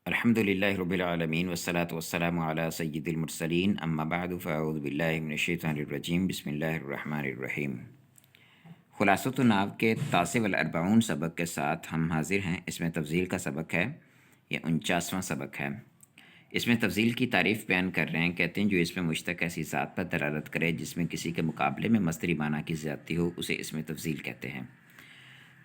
الحمد للہ رب العالمین والصلاة والسلام علی سید المرسلین اما بعد فاعوذ باللہ من الشیطان الرجیم بسم اللہ الرحمن الرحیم۔ خلاصۃ النحو کے 89 والاربعون سبق کے ساتھ ہم حاضر ہیں۔ اس میں تفضیل کا سبق ہے، یہ 49واں سبق ہے۔ اس میں تفضیل کی تعریف بیان کر رہے ہیں، کہتے ہیں جو اس میں مشتق ایسی ذات پر دلالت کرے جس میں کسی کے مقابلے میں مصدری معنی کی زیادتی ہو، اسے اس میں تفضیل کہتے ہیں۔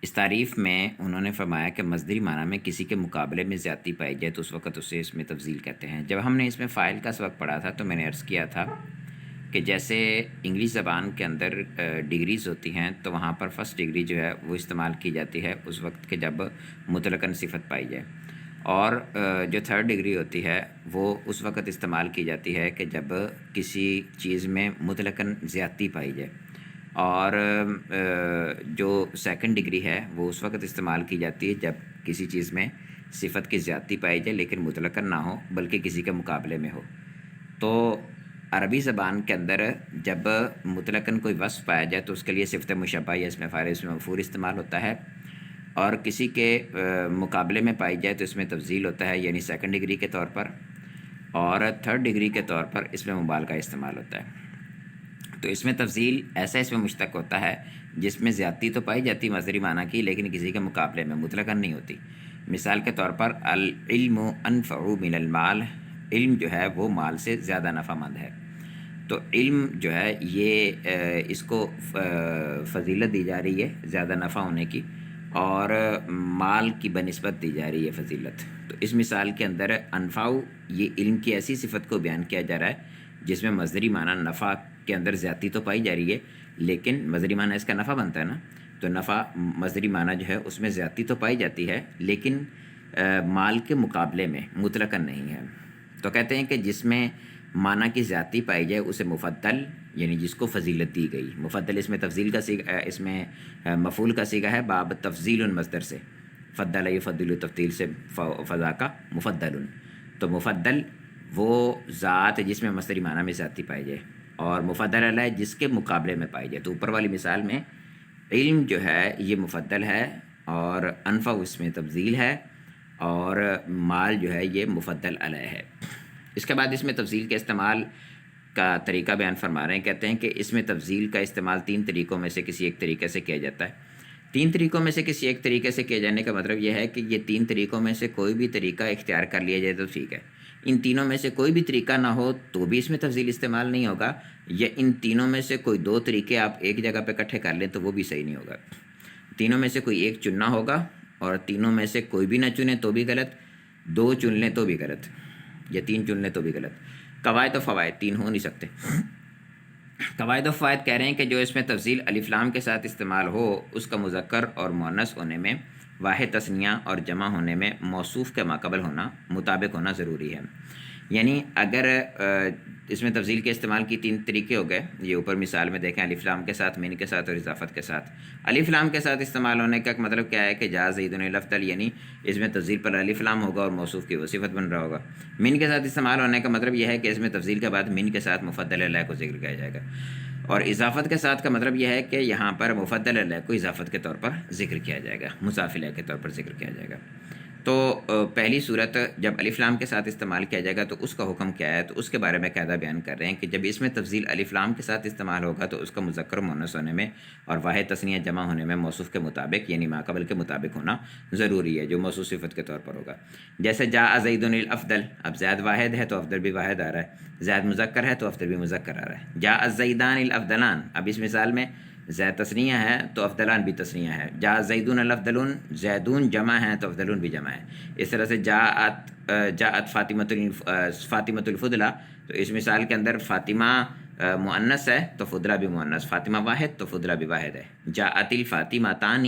اس تعریف میں انہوں نے فرمایا کہ مصدری معنی میں کسی کے مقابلے میں زیادتی پائی جائے تو اس وقت اسے اس میں تفضیل کہتے ہیں۔ جب ہم نے اس میں فاعل کا سبق پڑھا تھا تو میں نے عرض کیا تھا کہ جیسے انگلش زبان کے اندر ڈگریز ہوتی ہیں تو وہاں پر فرسٹ ڈگری جو ہے وہ استعمال کی جاتی ہے اس وقت کہ جب مطلقاً صفت پائی جائے، اور جو تھرڈ ڈگری ہوتی ہے وہ اس وقت استعمال کی جاتی ہے کہ جب کسی چیز میں مطلقاً زیادتی پائی جائے، اور جو سیکنڈ ڈگری ہے وہ اس وقت استعمال کی جاتی ہے جب کسی چیز میں صفت کی زیادتی پائی جائے لیکن مطلقاً نہ ہو بلکہ کسی کے مقابلے میں ہو۔ تو عربی زبان کے اندر جب مطلقاً کوئی وصف پایا جائے تو اس کے لیے صفت مشبہ یا اسم فاعل اسم مفعول استعمال ہوتا ہے، اور کسی کے مقابلے میں پائی جائے تو اس میں تفضیل ہوتا ہے، یعنی سیکنڈ ڈگری کے طور پر، اور تھرڈ ڈگری کے طور پر اس میں مبالغہ استعمال ہوتا ہے۔ تو اس میں تفضیل ایسا اس میں مشتق ہوتا ہے جس میں زیادتی تو پائی جاتی مصدری معنی کی لیکن کسی کے مقابلے میں مطلقاً نہیں ہوتی۔ مثال کے طور پر العلم انفع من المال، علم جو ہے وہ مال سے زیادہ نفع مند ہے۔ تو علم جو ہے یہ اس کو فضیلت دی جا رہی ہے زیادہ نفع ہونے کی، اور مال کی بنسبت دی جا رہی ہے فضیلت۔ تو اس مثال کے اندر انفع یہ علم کی ایسی صفت کو بیان کیا جا رہا ہے جس میں مصدری معنی نفع کے اندر زیادتی تو پائی جا رہی ہے لیکن مصدری معنی اس کا نفع بنتا ہے نا، تو نفع مصدری معنی جو ہے اس میں زیادتی تو پائی جاتی ہے لیکن مال کے مقابلے میں مطلقاً نہیں ہے۔ تو کہتے ہیں کہ جس میں معنی کی زیادتی پائی جائے اسے مفضل، یعنی جس کو فضیلت دی گئی۔ مفضل اس میں تفضیل کا صیغہ، اس میں مفعول کا صیغہ ہے، باب تفضیل مصدر سے، فضل یفضل تفضیل سے فضا کا مفضل۔ تو مفضل وہ ذات جس میں مصدری معنی میں زیادتی پائی جائے، اور مفضل علیہ جس کے مقابلے میں پائی جائے۔ تو اوپر والی مثال میں علم جو ہے یہ مفضل ہے اور انفع اس میں تفضیل ہے، اور مال جو ہے یہ مفضل علیہ ہے۔ اس کے بعد اس میں تفضیل کے استعمال کا طریقہ بیان فرما رہے ہیں، کہتے ہیں کہ اس میں تفضیل کا استعمال 3 طریقوں میں سے کسی ایک طریقے سے کیا جاتا ہے۔ 3 طریقوں میں سے کسی ایک طریقے سے کیے جانے کا مطلب یہ ہے کہ یہ 3 طریقوں میں سے کوئی بھی طریقہ اختیار کر لیا جائے تو ٹھیک ہے، ان تینوں میں سے کوئی بھی طریقہ نہ ہو تو بھی اس میں تفضیل استعمال نہیں ہوگا، یا ان تینوں میں سے کوئی 2 طریقے آپ ایک جگہ پہ اکٹھے کر لیں تو وہ بھی صحیح نہیں ہوگا۔ تینوں میں سے کوئی ایک چننا ہوگا، اور تینوں میں سے کوئی بھی نہ چنیں تو بھی غلط، 2 چن لیں تو بھی غلط، یا 3 چن لیں تو بھی غلط۔ قواعد و فوائد 3 ہو نہیں سکتے۔ قواعد و فوائد کہہ رہے ہیں کہ جو اس میں تفضیل الف لام کے ساتھ استعمال ہو اس کا مذکر اور مؤنث ہونے میں، واحد تثنیہ اور جمع ہونے میں موصوف کے ماقبل ہونا، مطابق ہونا ضروری ہے۔ یعنی اگر اس میں تفضیل کے استعمال کی 3 طریقے ہو گئے، یہ اوپر مثال میں دیکھیں، الف لام کے ساتھ، من کے ساتھ اور اضافت کے ساتھ۔ الف لام کے ساتھ استعمال ہونے کا مطلب کیا ہے کہ جاء زید الافضل، یعنی اس میں تفضیل پر الف لام ہوگا اور موصوف کی وہ صفت بن رہا ہوگا۔ من کے ساتھ استعمال ہونے کا مطلب یہ ہے کہ اس میں تفضیل کے بعد من کے ساتھ مفضل علیہ کو ذکر کیا جائے گا، اور اضافت کے ساتھ کا مطلب یہ ہے کہ یہاں پر مفضل علیہ کو اضافت کے طور پر ذکر کیا جائے گا، مضاف الیہ کے طور پر ذکر کیا جائے گا۔ تو پہلی صورت جب الف لام کے ساتھ استعمال کیا جائے گا تو اس کا حکم کیا ہے، تو اس کے بارے میں قاعدہ بیان کر رہے ہیں کہ جب اس میں تفضیل الف لام کے ساتھ استعمال ہوگا تو اس کا مذکر و مؤنث ہونے میں اور واحد تثنیہ جمع ہونے میں موصوف کے مطابق، یعنی ماقبل کے مطابق ہونا ضروری ہے، جو موصوف صفت کے طور پر ہوگا۔ جیسے جاء زید الافضل، اب زید واحد ہے تو افضل بھی واحد آ رہا ہے، زید مذکر ہے تو افضل بھی مذکر آ رہا ہے۔ جاء الزیدان الافضلان، اب اس مثال میں زید تثنیہ ہے تو افضلان بھی تثنیہ ہے۔ جاء زیدون الافضلون، زیدون جمع ہے تو افضلون بھی جمع ہے۔ اس طرح سے جاءت فاطمۃ الفضلہ، تو اس مثال کے اندر فاطمہ مؤنث ہے تو فضلہ بھی مؤنث، فاطمہ واحد تو فضلہ بھی واحد ہے۔ جاءت الفاطمتان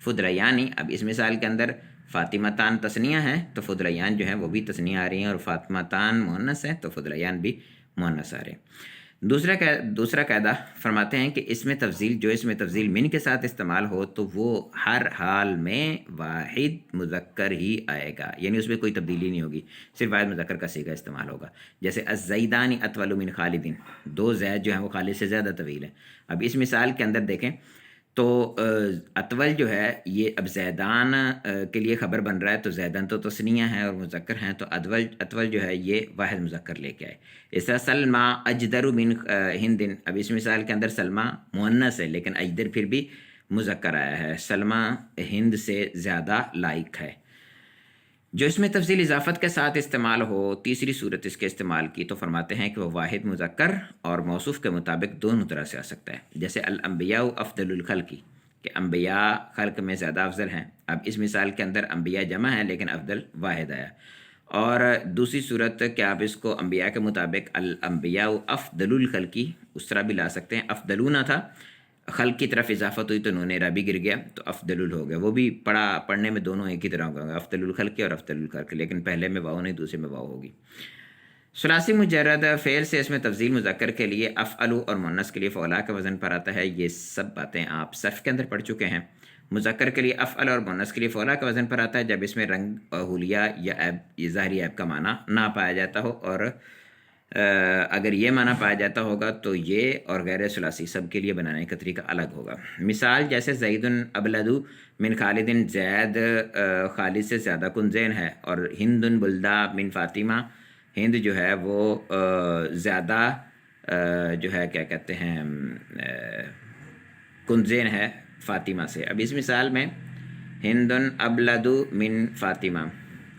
فضلیان، اب اس مثال کے اندر فاطمتان تثنیہ ہیں تو فضلیان جو ہیں وہ بھی تثنیہ آ رہی ہیں، اور فاطمتان مؤنث ہیں تو فضلیان بھی مؤنث آ رہے ہیں۔ دوسرا قاعدہ فرماتے ہیں کہ اس میں تفضیل من کے ساتھ استعمال ہو تو وہ ہر حال میں واحد مذکر ہی آئے گا، یعنی اس میں کوئی تبدیلی نہیں ہوگی، صرف واحد مذکر کا صیغہ استعمال ہوگا۔ جیسے الزیدان اطول من خالد، 2 زید جو ہیں وہ خالد سے زیادہ طویل ہیں۔ اب اس مثال کے اندر دیکھیں تو اطول جو ہے یہ اب زیدان کے لیے خبر بن رہا ہے، تو زیدان تو تثنیہ ہے اور مذکر ہیں، تو اطول جو ہے یہ واحد مذکر لے کے آئے. اس طرح سلمہ اجدر من ہندن، اب اس مثال کے اندر سلمہ مؤنث ہے لیکن اجدر پھر بھی مذکر آیا ہے، سلمہ ہند سے زیادہ لائق ہے. جو اس میں تفضیل اضافت کے ساتھ استعمال ہو، تیسری صورت اس کے استعمال کی، تو فرماتے ہیں کہ وہ واحد مذکر اور موصوف کے مطابق دونوں طرح سے آ سکتا ہے. جیسے الانبیاء افضل الخلق، کہ انبیاء خلق میں زیادہ افضل ہیں. اب اس مثال کے اندر انبیاء جمع ہے لیکن افضل واحد آیا. اور دوسری صورت کہ آپ اس کو انبیاء کے مطابق الانبیاء افضل الخلق اس طرح بھی لا سکتے ہیں. افضلون تھا، خلق کی طرف اضافت ہوئی تو نون عربی گر گیا تو افضل ال ہو گیا. وہ بھی پڑھنے میں دونوں ایک ہی طرح ہوگا، افضل الخلق اور افضل الخلق، لیکن پہلے میں واؤ نہیں، دوسرے میں واؤ ہوگی. ثلاثی مجرد فعل سے اس میں تفضیل مذکر کے لیے افعلو اور مؤنث کے لیے فعلا کے وزن پر آتا ہے. یہ سب باتیں آپ صرف کے اندر پڑھ چکے ہیں. مذکر کے لیے افعل اور مؤنث کے لیے فعلا کا وزن پر آتا ہے جب اس میں رنگ حلیہ یا عیب، یہ ظاہری عیب کا معنی نہ پایا جاتا ہو، اور اگر یہ معنی پایا جاتا ہوگا تو یہ اور غیر ثلاثی سب کے لیے بنانے کا طریقہ الگ ہوگا. مثال جیسے زید ابلد من خالد، زید خالد سے زیادہ کنزین ہے، اور ہند بلدہ من فاطمہ، ہند جو ہے وہ زیادہ جو ہے کیا کہتے ہیں کنزین ہے فاطمہ سے. اب اس مثال میں ہند ابلد من فاطمہ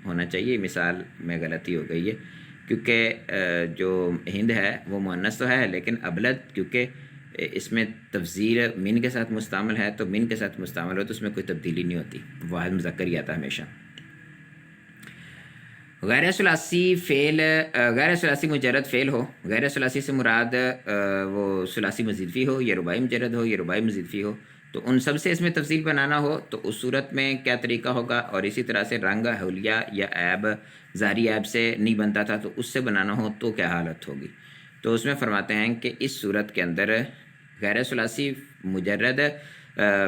ہونا چاہیے، مثال میں غلطی ہو گئی ہے کیونکہ جو ہند ہے وہ مؤنث تو ہے لیکن ابلد کیونکہ اس میں تفضیل من کے ساتھ مستعمل ہے، تو من کے ساتھ مستعمل ہو تو اس میں کوئی تبدیلی نہیں ہوتی، واحد مذکر ہی آتا ہمیشہ. غیر ثلاثی فعل، غیر ثلاثی مجرد فعل ہو، غیر ثلاثی سے مراد وہ ثلاثی مزید فی ہو یا رباعی مجرد ہو یا رباعی مزید فی ہو، تو ان سب سے اس میں تفضیل بنانا ہو تو اس صورت میں کیا طریقہ ہوگا. اور اسی طرح سے رنگ حلیہ یا عیب، ظاہری عیب سے نہیں بنتا تھا تو اس سے بنانا ہو تو کیا حالت ہوگی. تو اس میں فرماتے ہیں کہ اس صورت کے اندر غیر ثلاثی مجرد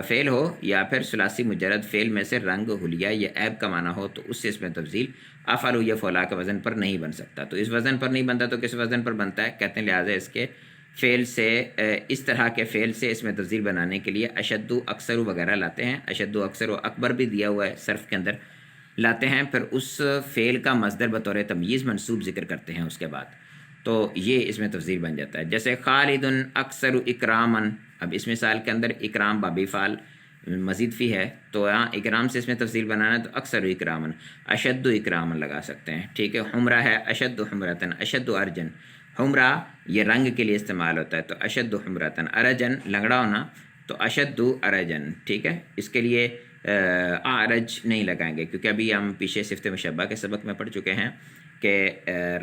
فعل ہو یا پھر ثلاثی مجرد فعل میں سے رنگ حلیہ یا عیب کا معنی ہو تو اس سے اس میں تفضیل افعل یا فعلا کے وزن پر نہیں بن سکتا. تو اس وزن پر نہیں بنتا تو کس وزن پر بنتا ہے؟ کہتے ہیں لہٰذا اس کے فعل سے، اس طرح کے فعل سے اس میں تفضیل بنانے کے لیے اشد اکثر وغیرہ لاتے ہیں. اشد اکثر و اکبر بھی دیا ہوا ہے صرف کے اندر، لاتے ہیں. پھر اس فعل کا مصدر بطور تمییز منصوب ذکر کرتے ہیں اس کے بعد، تو یہ اس میں تفضیل بن جاتا ہے. جیسے خالد اکثر اکرامن، اب اس مثال کے اندر اکرام بابی فعل مزید فی ہے تو یہاں اکرام سے اس میں تفضیل بنانا ہے تو اکثر اکرامن، اشد اکرامن لگا سکتے ہیں. ٹھیک ہے. حمرہ ہے اشد حمرتن، اشد ارجن، حمرہ یہ رنگ کے لیے استعمال ہوتا ہے تو اشد حمرتن، ارجن لنگڑا ہونا تو اشد ارجن. ٹھیک ہے. اس کے لیے اعرج نہیں لگائیں گے کیونکہ ابھی ہم پیچھے صفت مشبہ کے سبق میں پڑھ چکے ہیں کہ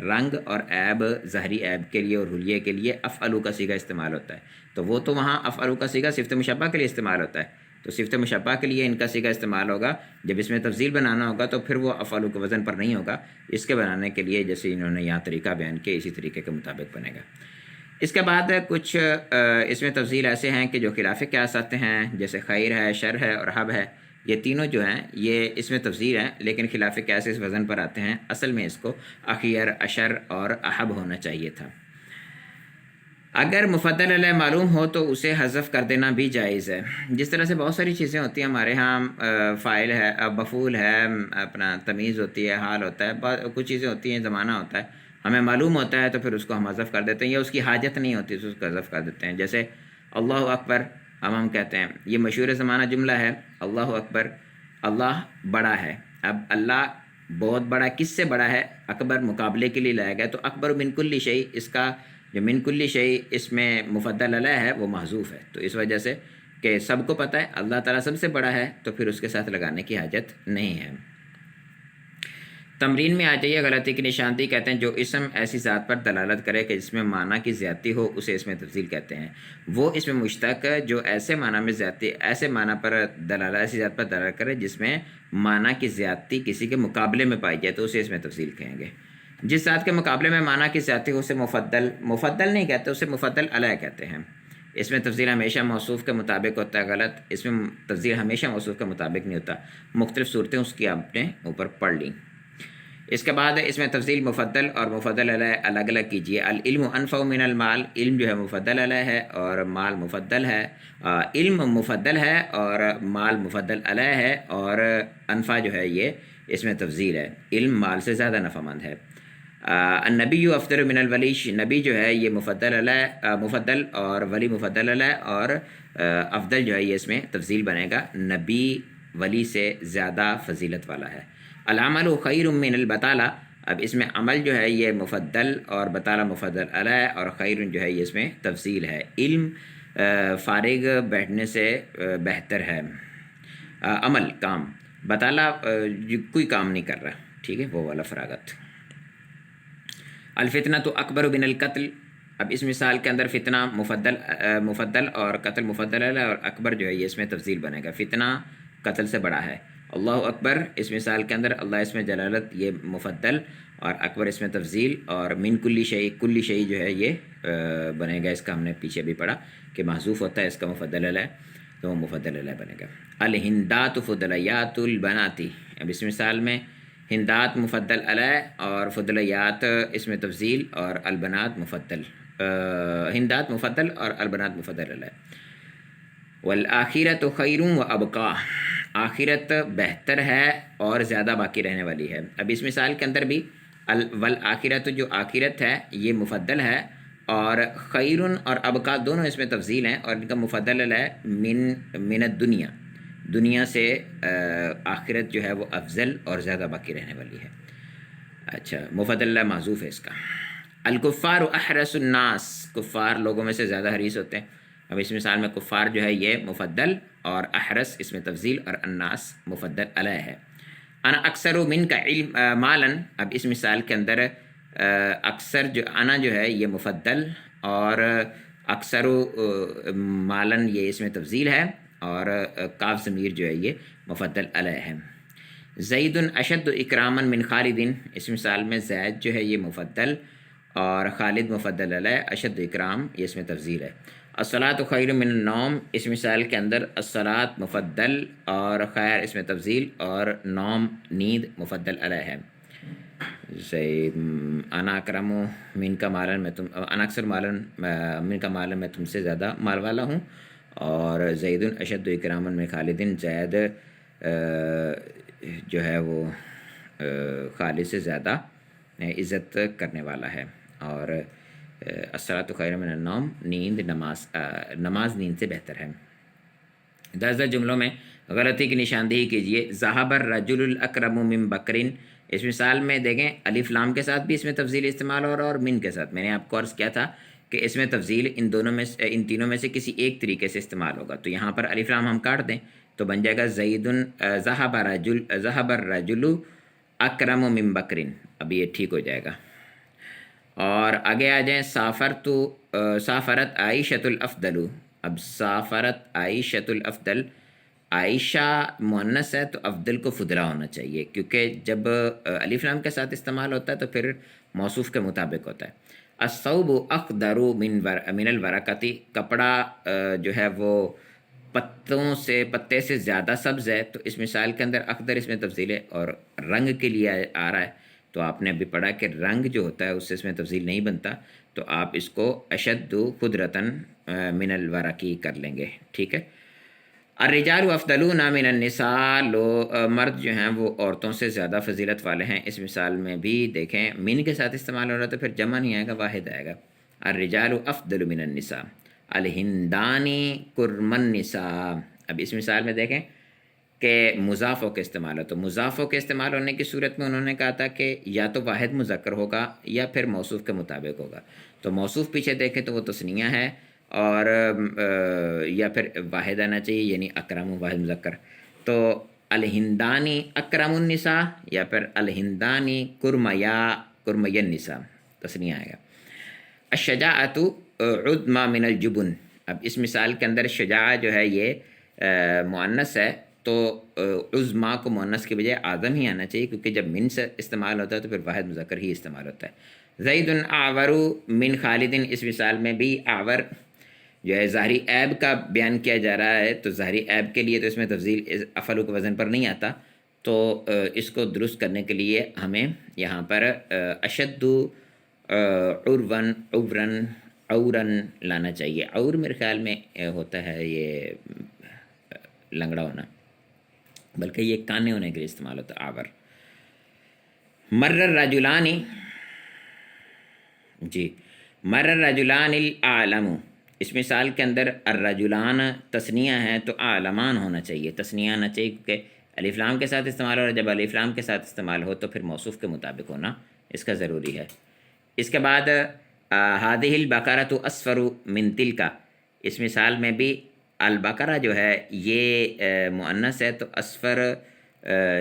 رنگ اور عیب، ظاہری عیب کے لیے اور حلیے کے لیے افعلو کا صیغہ استعمال ہوتا ہے، تو وہ تو وہاں افعلو کا صیغہ صفت مشبہ کے لیے استعمال ہوتا ہے، تو صفت مشبہ کے لیے ان کا صیغہ استعمال ہوگا. جب اس میں تفضیل بنانا ہوگا تو پھر وہ افعلو کے وزن پر نہیں ہوگا. اس کے بنانے کے لیے جیسے انہوں نے یہاں طریقہ بیان کیا اسی طریقے کے مطابق بنے گا. اس کے بعد کچھ اس میں تفضیل ایسے ہیں کہ جو خلاف قیاس آتے ہیں، جیسے خیر ہے، شر ہے اور حب ہے، یہ تینوں جو ہیں یہ اس میں تفضیل ہیں لیکن خلاف قیاس اس وزن پر آتے ہیں. اصل میں اس کو اخیر، اشر اور احب ہونا چاہیے تھا. اگر مفضل علیہ معلوم ہو تو اسے حذف کر دینا بھی جائز ہے. جس طرح سے بہت ساری چیزیں ہوتی ہیں ہمارے ہاں، فاعل ہے، مفعول ہے، اپنا تمیز ہوتی ہے، حال ہوتا ہے، کچھ چیزیں ہوتی ہیں، زمانہ ہوتا ہے، ہمیں معلوم ہوتا ہے تو پھر اس کو ہم حذف کر دیتے ہیں یا اس کی حاجت نہیں ہوتی تو اس کو حذف کر دیتے ہیں. جیسے اللہ اکبر ہم کہتے ہیں، یہ مشہور زمانہ جملہ ہے، اللہ اکبر، اللہ بڑا ہے. اب اللہ بہت بڑا کس سے بڑا ہے؟ اکبر مقابلے کے لیے لایا گیا تو اکبر من کل شیء، اس کا جو من کل شیء اس میں مفضل علیہ ہے وہ محذوف ہے. تو اس وجہ سے کہ سب کو پتہ ہے اللہ تعالیٰ سب سے بڑا ہے تو پھر اس کے ساتھ لگانے کی حاجت نہیں ہے. تمرین میں آ جائیے. غلطی کی نشاندہی کہتے ہیں جو اسم ایسی ذات پر دلالت کرے کہ جس میں معنی کی زیادتی ہو اسے اس میں تفضیل کہتے ہیں. وہ اسم مشتق جو ایسے معنی میں زیادتی، ایسے معنی پر دلالت، ایسی ذات پر دلالت کرے جس میں معنی کی زیادتی کسی کے مقابلے میں پائی جائے تو اسے اس میں تفضیل کہیں گے. جس ذات کے مقابلے میں معنی کی زیادتی ہو اسے مفضل نہیں کہتے، اسے مفضل علیہ کہتے ہیں. اس میں تفضیل ہمیشہ موصوف کے مطابق ہوتا ہے. غلط، اس میں تفضیل ہمیشہ موصوف کے مطابق نہیں ہوتا. مختلف صورتیں اس کی آپ نے اوپر پڑھ لیں. اس کے بعد اس میں تفضیل مفضل اور مفضل علیہ الگ الگ کیجیے. العلم انفع من المال، علم جو ہے مفضل علیہ ہے اور مال مفضل ہے. علم مفضل ہے اور مال مفضل علیہ ہے، اور انفع جو ہے یہ اس میں تفضیل ہے، علم مال سے زیادہ نفع مند ہے. النبی افضل من الولی، نبی جو ہے یہ مفضل علیہ مفضل اور ولی مفضل علیہ، اور افضل جو ہے یہ اس میں تفضیل بنے گا، نبی ولی سے زیادہ فضیلت والا ہے. العمل خیر من البطالہ، اب اس میں عمل جو ہے یہ مفضل اور بطالہ مفضل علیہ، اور خیر جو ہے یہ اس میں تفضیل ہے. علم فارغ بیٹھنے سے بہتر ہے. عمل کام، بطالہ کوئی کام نہیں کر رہا، ٹھیک ہے، وہ والا فراغت. الفتنہ تو اکبر من القتل، اب اس مثال کے اندر فتنہ مفضل اور قتل مفضل ہے، اور اکبر جو ہے یہ اس میں تفضیل بنے گا، فتنہ قتل سے بڑا ہے. اللہ اکبر اس مثال کے اندر اللہ اس میں جلالت یہ مفضل اور اکبر اس میں تفضیل، اور من کلی شیء جو ہے یہ بنے گا، اس کا ہم نے پیچھے بھی پڑھا کہ محذوف ہوتا ہے اس کا مفضل علیہ، تو وہ مفضل علیہ بنے گا. الہندات فضلیات البناتی، اب اس مثال میں ہندات مفضل علیہ اور فضلیات اس میں تفضیل، اور البنات مفضل، ہندات مفضل اور البنات مفضل علیہ. والآخرۃ خیر و ابقا، آخرت بہتر ہے اور زیادہ باقی رہنے والی ہے. اب اس مثال کے اندر بھی والآخرۃ جو آخرت ہے یہ مفضل ہے، اور خیر اور ابقا دونوں اس میں تفضیل ہیں، اور ان کا مفضل علیہ من الدنیا، دنیا سے آخرت جو ہے وہ افضل اور زیادہ باقی رہنے والی ہے. اچھا، مفضل علیہ معذوف ہے اس کا. الکفار احرس الناس، کفار لوگوں میں سے زیادہ حریص ہوتے ہیں. اب اس مثال میں کفار جو ہے یہ مفضل، اور احرس اس میں تفضیل، اور الناس مفضل علیہ ہے. انا اکثر من کا علم مالاً، اب اس مثال کے اندر اکثر جو انا جو ہے یہ مفضل، اور اکثر مالاً یہ اس میں تفضیل ہے، اور کاف ضمیر جو ہے یہ مفضل علیہ ہے. زید اشد اکراما من خالد، اس مثال میں زید جو ہے یہ مفضل اور خالد مفضل علیہ، اشد اکرام یہ اس میں تفضیل ہے. الصلاۃ خیر من النوم، اس مثال کے اندر الصلاۃ مفضل اور خیر اس میں تفضیل، اور نوم نیند مفضل علیہ ہے. انا اکرم من کا مالن، میں انا اکثر مالن من کا مالن، میں تم سے زیادہ مال والا ہوں. اور زید اشد اکراما من خالد، زید جو ہے وہ خالد سے زیادہ عزت کرنے والا ہے. اور الصلاۃ خیر من النوم، نیند نماز نیند سے بہتر ہے. 10 جملوں میں غلطی کی نشاندہی کیجیے. ذهب الرجل الاکرم من بکرن، اس مثال میں دیکھیں الف لام کے ساتھ بھی اس میں تفضیل استعمال ہو رہا ہے، اور من کے ساتھ. میں نے آپ کو عرض کیا تھا کہ اس میں تفضیل ان تینوں میں سے کسی ایک طریقے سے استعمال ہوگا. تو یہاں پر الف لام ہم کاٹ دیں تو بن جائے گا ذهب الرجل اکرم من بکرن، اب یہ ٹھیک ہو جائے گا. اور آگے آ جائیں. سافرت عائشۃ الافضل، اب سافرت عائشۃ الافضل، عائشہ مؤنث ہے تو افضل کو فضلہ ہونا چاہیے، کیونکہ جب الف لام کے ساتھ استعمال ہوتا ہے تو پھر موصوف کے مطابق ہوتا ہے. الثوب اخضر من الورقۃ، کپڑا جو ہے وہ پتے سے زیادہ سبز ہے، تو اس مثال کے اندر اخضر اس میں تفضیل ہے، اور رنگ کے لیے آ رہا ہے. تو آپ نے ابھی پڑھا کہ رنگ جو ہوتا ہے اس سے اس میں تفضیل نہیں بنتا، تو آپ اس کو اشد خضرتاً من الورقی کر لیں گے، ٹھیک ہے. الرجال افضلون من النساء، مرد جو ہیں وہ عورتوں سے زیادہ فضیلت والے ہیں. اس مثال میں بھی دیکھیں من کے ساتھ استعمال ہو رہا ہے تو پھر جمع نہیں آئے گا، واحد آئے گا. الرجال افضل من النساء. الہندانی کرم النساء، اب اس مثال میں دیکھیں کہ مضافوں کے استعمال ہو، تو مضافوں کے استعمال ہونے کی صورت میں انہوں نے کہا تھا کہ یا تو واحد مذکر ہوگا یا پھر موصوف کے مطابق ہوگا. تو موصوف پیچھے دیکھیں تو وہ تثنیہ ہے، اور یا پھر واحد آنا چاہیے، یعنی اکرم واحد مذکر. تو الہندانی اکرم النساء، یا پھر الہندانی کرمیا النساء، تثنیہ آئے گا. الشجاعۃ عظمی من الجبن، اب اس مثال کے اندر شجاع جو ہے یہ مؤنث ہے، تو عظما کو مؤنث کی بجائے اعظم ہی آنا چاہیے، کیونکہ جب من سے استعمال ہوتا ہے تو پھر واحد مذکر ہی استعمال ہوتا ہے. زید اعور من خالد، اس مثال میں بھی اعور جو ہے ظاہری عیب کا بیان کیا جا رہا ہے، تو ظاہری عیب کے لیے تو اس میں تفضیل افعل کے وزن پر نہیں آتا، تو اس کو درست کرنے کے لیے ہمیں یہاں پر اشد عرون عورن عورن لانا چاہیے. اور میرے خیال میں ہوتا ہے یہ لنگڑا ہونا، بلکہ یہ کانے ہونے کے لیے استعمال ہوتا ہے آور. مر الرجلان، جی مر الرجلان العالم، اس مثال کے اندر الرجلان تثنیہ ہے تو عالمان ہونا چاہیے، تثنیہ نہ چاہیے، کیونکہ الف لام کے ساتھ استعمال ہو رہا ہے. جب الف لام کے ساتھ استعمال ہو تو پھر موصوف کے مطابق ہونا اس کا ضروری ہے. اس کے بعد ہادہ البقرۃ اسفر من تلک، اس مثال میں بھی البقرہ جو ہے یہ مؤنث ہے تو اسفر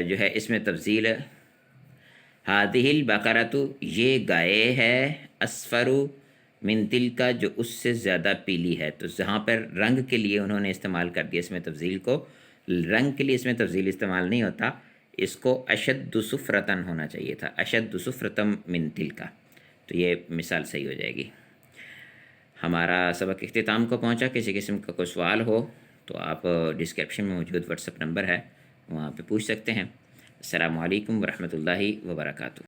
جو ہے اس میں تفضیل ہے. ہادہ البقرۃ یہ گائے ہے، اسفر من تلک جو اس سے زیادہ پیلی ہے. تو جہاں پر رنگ کے لیے انہوں نے استعمال کر دیا اس میں تفضیل کو، رنگ کے لیے اس میں تفضیل استعمال نہیں ہوتا، اس کو اشد صفرتن ہونا چاہیے تھا، اشد صفرتم من تلک. تو یہ مثال صحیح ہو جائے گی. ہمارا سبق اختتام کو پہنچا. کسی قسم کا کوئی سوال ہو تو آپ ڈسکرپشن میں موجود واٹس ایپ نمبر ہے وہاں پہ پوچھ سکتے ہیں. السلام علیکم ورحمۃ اللہ وبرکاتہ.